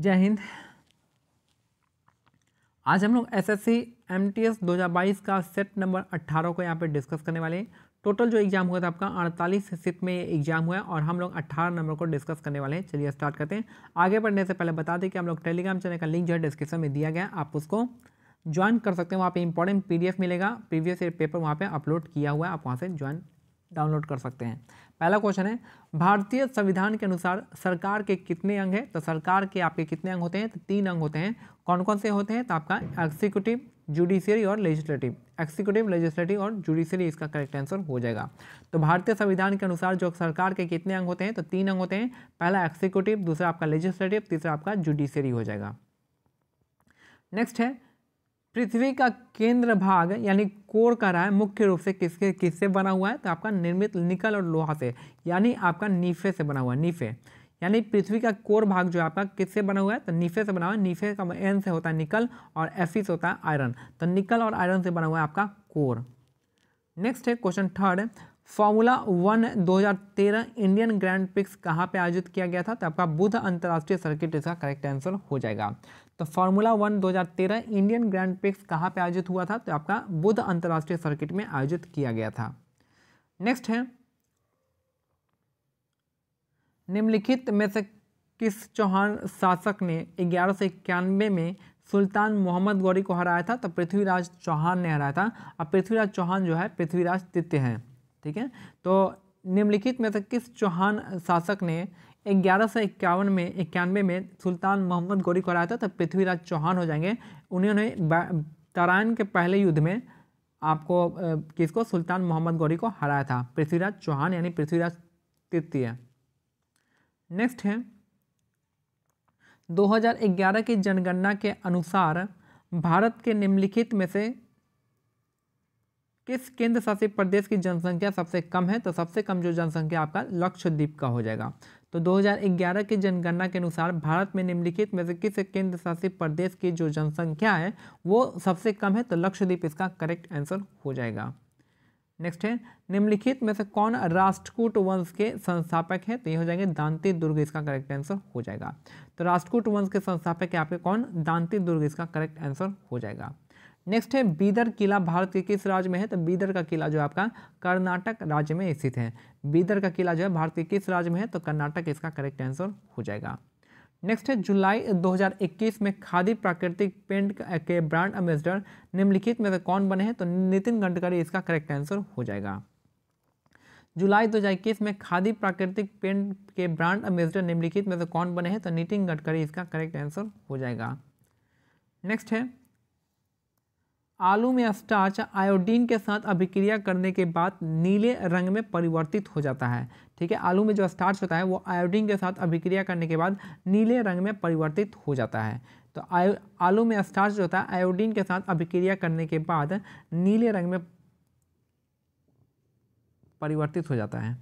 जय हिंद। आज हम लोग एसएससी एमटीएस 2022 का सेट नंबर 18 को यहाँ पे डिस्कस करने वाले हैं। टोटल जो एग्जाम हुआ था आपका 48 शिफ्ट में एग्जाम हुआ है और हम लोग 18 नंबर को डिस्कस करने वाले हैं। चलिए स्टार्ट करते हैं। आगे बढ़ने से पहले बता दें कि हम लोग टेलीग्राम चैनल का लिंक जो है डिस्क्रिप्शन में दिया गया है, आप उसको ज्वाइन कर सकते हैं। वहाँ पे इंपॉर्टेंट पीडीएफ मिलेगा, प्रीवियस ईयर पेपर वहाँ पे अपलोड किया हुआ है, आप वहाँ से ज्वाइन डाउनलोड कर सकते हैं। पहला क्वेश्चन है, भारतीय संविधान के अनुसार सरकार के कितने अंग हैं? तो सरकार के आपके कितने अंग होते हैं? तो 3 अंग होते हैं। कौन कौन से होते हैं? तो आपका एग्जीक्यूटिव, जुडिशियरी और लेजिस्लेटिव। एक्जीक्यूटिव, लेजिस्लेटिव और जुडिशियरी इसका करेक्ट आंसर हो जाएगा। तो भारतीय संविधान के अनुसार जो सरकार के कितने अंग होते हैं? तो 3 अंग होते हैं। पहला एक्जीक्यूटिव, दूसरा आपका लेजिस्लेटिव, तीसरा आपका जुडिशियरी हो जाएगा। नेक्स्ट है, पृथ्वी का केंद्र भाग यानी कोर का रहा है मुख्य रूप से किससे बना हुआ है? तो आपका निर्मित निकल और लोहा से, यानी आपका नीफे से बना हुआ है। नीफे यानी पृथ्वी का कोर भाग जो आपका किससे बना हुआ है? तो नीफे से बना हुआ है। नीफे का एन से होता है निकल और एफी से होता है आयरन, तो निकल और आयरन से बना हुआ है आपका कोर। नेक्स्ट है question third, formula 1 2013 Indian grand prix कहाँ पे आयोजित किया गया था? तो आपका बुध अंतर्राष्ट्रीय सर्किट इसका करेक्ट आंसर हो जाएगा। तो फॉर्मूला 1 2013 इंडियन ग्रैंड प्रिक्स कहाँ पे आयोजित हुआ था? तो आपका बुध अंतर्राष्ट्रीय सर्किट में आयोजित किया गया था। नेक्स्ट है, निम्नलिखित में से किस चौहान शासक ने 1191 में सुल्तान मोहम्मद गौरी को हराया था? तो पृथ्वीराज चौहान ने हराया था। अब पृथ्वीराज चौहान जो है पृथ्वीराज तृतीय हैं, ठीक है। तो निम्नलिखित में से किस चौहान शासक ने 1191 में सुल्तान मोहम्मद गौरी को हराया था? तो पृथ्वीराज चौहान हो जाएंगे। उन्होंने तराइन के पहले युद्ध में आपको किसको? सुल्तान मोहम्मद गौरी को हराया था। पृथ्वीराज चौहान यानी पृथ्वीराज तृतीय। नेक्स्ट है, 2011 की जनगणना के अनुसार भारत के निम्नलिखित में से किस केंद्र शासित प्रदेश की जनसंख्या सबसे कम है? तो सबसे कम जो जनसंख्या आपका लक्षद्वीप का हो जाएगा। तो 2011 की जनगणना के अनुसार भारत में निम्नलिखित में से किस केंद्र शासित प्रदेश की जो जनसंख्या है वो सबसे कम है? तो लक्षद्वीप इसका करेक्ट आंसर हो जाएगा। नेक्स्ट है, निम्नलिखित में से कौन राष्ट्रकूट वंश के संस्थापक है? तो ये हो जाएंगे दांती दुर्ग, इसका करेक्ट आंसर हो जाएगा। तो राष्ट्रकूट वंश के संस्थापक है आपके कौन? दांती दुर्ग, इसका करेक्ट आंसर हो जाएगा। नेक्स्ट है, बीदर किला भारत के किस राज्य में है? तो बीदर का किला जो आपका कर्नाटक राज्य में स्थित है। बीदर का किला जो है भारत के किस राज्य में है? तो कर्नाटक, इसका करेक्ट आंसर हो जाएगा। नेक्स्ट है, जुलाई 2021 में खादी प्राकृतिक पेंट के ब्रांड एम्बेसडर निम्नलिखित में से कौन बने हैं? तो नितिन गडकरी, इसका करेक्ट आंसर हो जाएगा। जुलाई 2021 में खादी प्राकृतिक पेंट के ब्रांड एम्बेसडर निम्नलिखित में से कौन बने हैं? तो नितिन गडकरी, इसका करेक्ट आंसर हो जाएगा। नेक्स्ट है, आलू में स्टार्च आयोडीन के साथ अभिक्रिया करने के बाद नीले रंग में परिवर्तित हो जाता है, ठीक है। आलू में जो स्टार्च होता है वो आयोडीन के साथ अभिक्रिया करने के बाद नीले रंग में परिवर्तित हो जाता है। तो आलू में स्टार्च जो होता है आयोडीन के साथ अभिक्रिया करने के बाद नीले रंग में परिवर्तित हो जाता है।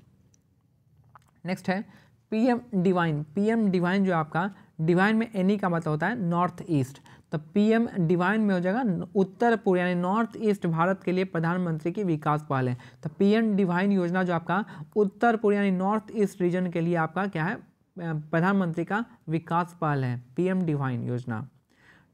नेक्स्ट है, पीएम डिवाइन। पीएम डिवाइन जो आपका डिवाइन में एनी का मतलब होता है नॉर्थ ईस्ट, तो पीएम डिवाइन में हो जाएगा उत्तर पूर्व यानी नॉर्थ ईस्ट भारत के लिए प्रधानमंत्री की विकास पहल है। तो पीएम डिवाइन योजना जो आपका उत्तर पूर्व यानी नॉर्थ ईस्ट रीजन के लिए आपका क्या है? प्रधानमंत्री का विकास पहल है पीएम डिवाइन योजना।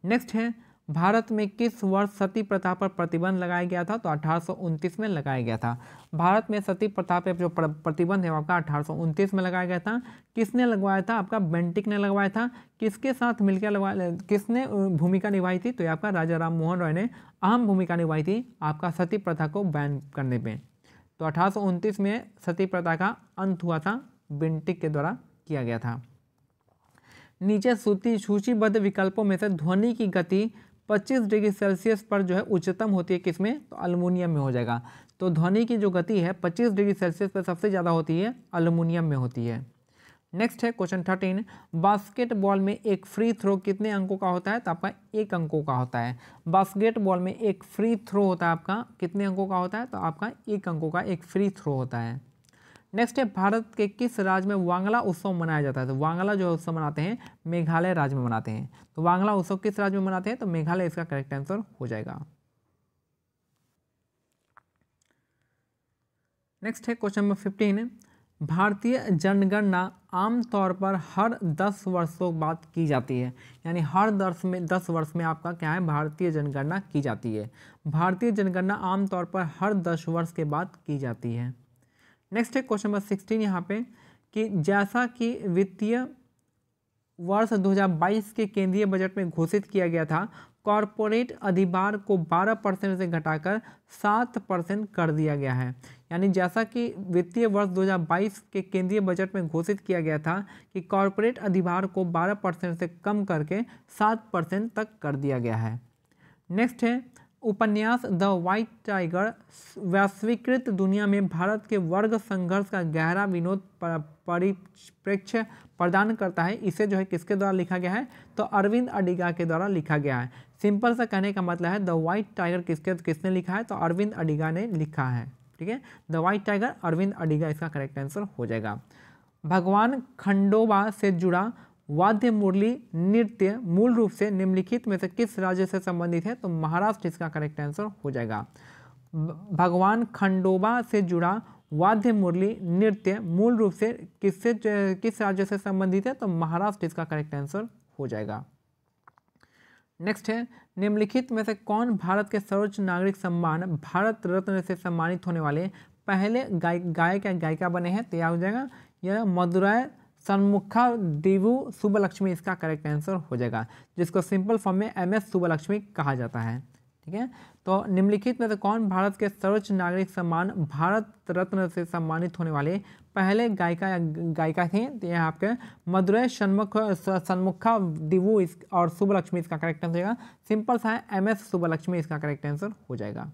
नेक्स्ट है, भारत में किस वर्ष सती प्रथा पर प्रतिबंध लगाया गया था? तो 1829 में लगाया गया था। भारत में सती प्रथा पर जो प्रतिबंध है आपका 1829 में लगाया गया था। किसने लगवाया था? आपका बेंटिक ने लगवाया था। किसके साथ मिलकर लगवाया, किसने भूमिका निभाई थी? तो ये आपका राजा राम मोहन रॉय ने अहम भूमिका निभाई थी आपका सती प्रथा को बैन करने में। तो 1829 में सती प्रथा का अंत हुआ था, बेंटिक के द्वारा किया गया था। नीचे सूचीबद्ध विकल्पों में से ध्वनि की गति 25 डिग्री सेल्सियस पर जो है उच्चतम होती है किसमें? तो अल्युमिनियम में हो जाएगा। तो ध्वनि की जो गति है 25 डिग्री सेल्सियस पर सबसे ज़्यादा होती है अल्युमिनियम में होती है। नेक्स्ट है क्वेश्चन 13, बास्केटबॉल में एक फ्री थ्रो कितने अंकों का होता है? तो आपका 1 अंकों का होता है। बास्केटबॉल में एक फ्री थ्रो होता है आपका कितने अंकों का होता है? तो आपका 1 अंकों का एक फ्री थ्रो होता है। नेक्स्ट है, भारत के किस राज्य में वांगला उत्सव मनाया जाता है? तो वांगला जो उत्सव मनाते हैं मेघालय राज्य में मनाते हैं। तो वांगला उत्सव किस राज्य में मनाते हैं? तो मेघालय, इसका करेक्ट आंसर हो जाएगा। नेक्स्ट है क्वेश्चन नंबर 15, भारतीय जनगणना आम तौर पर हर 10 वर्षों बाद की जाती है, यानी हर 10 वर्ष में आपका क्या है, भारतीय जनगणना की जाती है। भारतीय जनगणना आम तौर पर हर 10 वर्ष के बाद की जाती है। नेक्स्ट है क्वेश्चन नंबर 16 यहाँ पे कि जैसा कि वित्तीय वर्ष 2022 के केंद्रीय बजट में घोषित किया गया था, कॉरपोरेट अधिभार को 12% से घटाकर 7% कर दिया गया है। यानी जैसा कि वित्तीय वर्ष 2022 के केंद्रीय बजट में घोषित किया गया था कि कॉरपोरेट अधिभार को 12% से कम करके 7% तक कर दिया गया है। नेक्स्ट है उपन्यास द व्हाइट टाइगर वैश्वीकृत दुनिया में भारत के वर्ग संघर्ष का गहरा विनोद परिप्रेक्ष्य प्रदान करता है। इसे जो है किसके द्वारा लिखा गया है, तो अरविंद अडिगा के द्वारा लिखा गया है। सिंपल सा कहने का मतलब है द व्हाइट टाइगर किसने लिखा है, तो अरविंद अडिगा ने लिखा है। ठीक है, the White Tiger Arvind Adiga इसका करेक्ट आंसर हो जाएगा। भगवान खंडोबा से जुड़ा वाद्य मुरली नृत्य मूल रूप से निम्नलिखित में से किस राज्य से संबंधित है, तो महाराष्ट्र इसका करेक्ट आंसर हो जाएगा। भगवान खंडोबा से जुड़ा वाद्य मुरली नृत्य मूल रूप से किस राज्य से संबंधित है, तो महाराष्ट्र इसका करेक्ट आंसर हो जाएगा। नेक्स्ट है निम्नलिखित में से कौन भारत के सर्वोच्च नागरिक सम्मान भारत रत्न से सम्मानित होने वाले पहले गायक या गायिका बने हैं, तो यह हो जाएगा यह मदुरै सन्मुखा देवु सुब्बलक्ष्मी इसका करेक्ट आंसर हो जाएगा, जिसको सिंपल फॉर्म में MS सुब्बलक्ष्मी कहा जाता है। ठीक है, तो निम्नलिखित में से कौन भारत के सर्वोच्च नागरिक सम्मान भारत रत्न से सम्मानित होने वाले पहले गायिका या गायिका थे, तो यह आपके मदुरै सन्मुखा देवु और सुब्बलक्ष्मी इसका करेक्ट आंसर होगा। सिंपल सा है MS सुब्बलक्ष्मी इसका करेक्ट आंसर हो जाएगा।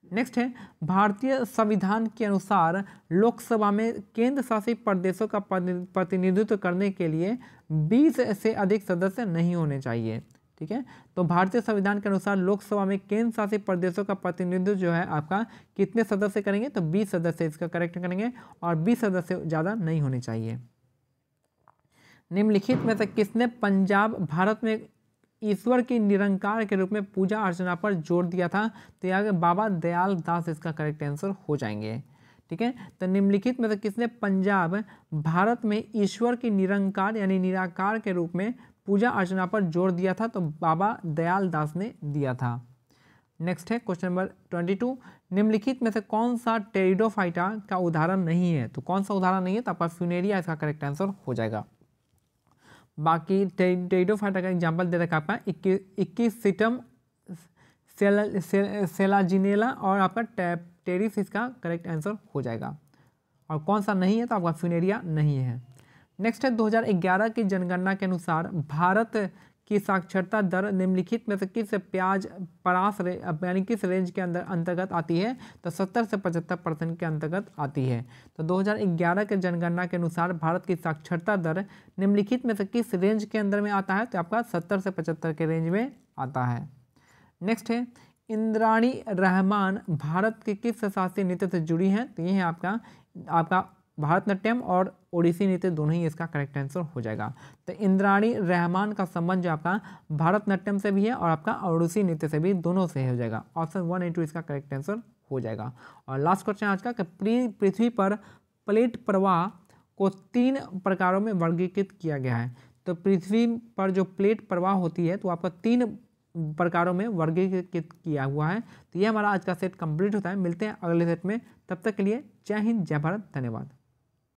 नेक्स्ट है भारतीय संविधान के अनुसार लोकसभा में केंद्र शासित प्रदेशों का प्रतिनिधित्व करने के लिए 20 से अधिक सदस्य नहीं होने चाहिए। ठीक है, तो भारतीय संविधान के अनुसार लोकसभा में केंद्र शासित प्रदेशों का प्रतिनिधित्व जो है आपका कितने सदस्य करेंगे, तो 20 सदस्य इसका करेक्ट करेंगे और 20 सदस्य ज़्यादा नहीं होने चाहिए। निम्नलिखित में से किसने पंजाब भारत में ईश्वर की निरंकार के रूप में पूजा अर्चना पर जोर दिया था, तो यहाँ बाबा दयाल दास इसका करेक्ट आंसर हो जाएंगे। ठीक है, तो निम्नलिखित में से किसने पंजाब भारत में ईश्वर की निरंकार यानी निराकार के रूप में पूजा अर्चना पर जोर दिया था, तो बाबा दयाल दास ने दिया था। नेक्स्ट है क्वेश्चन नंबर 22 निम्नलिखित में से कौन सा टेरिडोफाइटा का उदाहरण नहीं है, तो कौन सा उदाहरण नहीं है, तो आपका फ्यूनेरिया इसका करेक्ट आंसर हो जाएगा। बाकी टेरिडोफाइटा का एग्जाम्पल दे रखा आपका 21 सिटम सेलाजिनेला और आपका टेरिस इसका करेक्ट आंसर हो जाएगा। और कौन सा नहीं है, तो आपका फ्यूनेरिया नहीं है। नेक्स्ट है 2011 की जनगणना के अनुसार भारत की साक्षरता दर निम्नलिखित में से किस प्याज परास यानी किस रेंज के अंतर्गत आती है, तो 70 से 75% के अंतर्गत आती है। तो 2011 के जनगणना के अनुसार भारत की साक्षरता दर निम्नलिखित में से किस रेंज के अंदर में आता है, तो आपका 70 से 75 के रेंज में आता है। नेक्स्ट है इंद्राणी रहमान भारत के किस शास्त्रीय नृत्य से जुड़ी हैं, तो ये है आपका भारतनाट्यम और ओडिसी नृत्य दोनों ही इसका करेक्ट आंसर हो जाएगा। तो इंद्राणी रहमान का संबंध जो आपका भारतनाट्यम से भी है और आपका ओडिसी नृत्य से भी, दोनों से हो जाएगा। ऑप्शन 1 और 2 इसका करेक्ट आंसर हो जाएगा। और लास्ट क्वेश्चन आज का कि पृथ्वी पर प्लेट प्रवाह को 3 प्रकारों में वर्गीकृत किया गया है। तो पृथ्वी पर जो प्लेट प्रवाह होती है तो आपका 3 प्रकारों में वर्गीकृत किया हुआ है। तो ये हमारा आज का सेट कंप्लीट होता है। मिलते हैं अगले सेट में, तब तक के लिए जय हिंद, जय भारत, धन्यवाद।